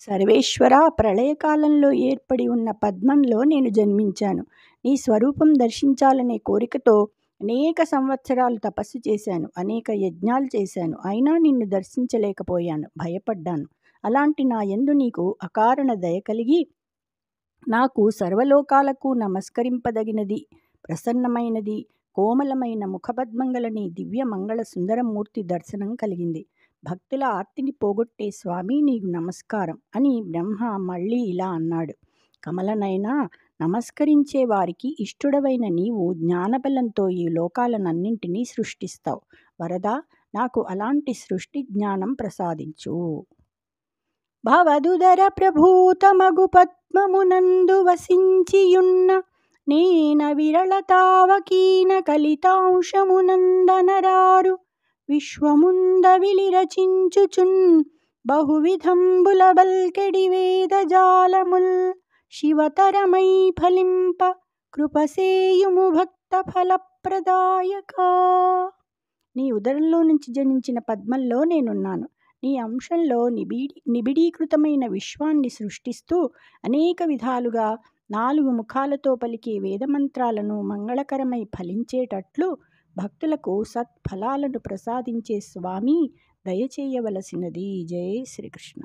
సర్వేశ్వరా, ప్రళయకాలంలో ఏర్పడి ఉన్న పద్మంలో నేను జన్మించాను. నీ స్వరూపం దర్శించాలనే కోరికతో అనేక సంవత్సరాలు తపస్సు చేశాను. అనేక యజ్ఞాలు చేశాను. అయినా నిన్ను దర్శించలేకపోయాను. భయపడ్డాను. అలాంటి నా యందు నీకు అకారణ దయ కలిగి నాకు సర్వలోకాలకు నమస్కరింపదగినది, ప్రసన్నమైనది, కోమలమైన ముఖపద్మంగల నీ దివ్య మంగళ సుందరమూర్తి దర్శనం కలిగింది. భక్తుల ఆర్తిని పోగొట్టే స్వామి నీకు నమస్కారం అని బ్రహ్మ మళ్ళీ ఇలా అన్నాడు. కమలనైనా, నమస్కరించే వారికి ఇష్టుడవైన నీవు జ్ఞానబలంతో ఈ లోకాలనన్నింటినీ సృష్టిస్తావు. వరదా, నాకు అలాంటి సృష్టి జ్ఞానం ప్రసాదించు. భవదుదర ప్రభూతమగు పద్మమునందు వసించియున్న నేన విరళతావకీన కలితాంశమునందనరారు విశ్వముంద విలిరచించుచున్ బహువిధంబుల బల్కెడి వేదజాలముల్ శివతరమై ఫలింప కృపసేయుము భక్త ఫలప్రదాయక. నీ ఉదరంలో నుంచి జనించిన పద్మంలో నేనున్నాను. నీ అంశంలో నిబిడీకృతమైన విశ్వాన్ని సృష్టిస్తూ అనేక విధాలుగా 4 ముఖాలతో పలికే వేదమంత్రాలను మంగళకరమై ఫలించేటట్లు భక్తులకు సత్ఫలాలను ప్రసాదించే స్వామి దయచేయవలసినది. జై శ్రీకృష్ణ.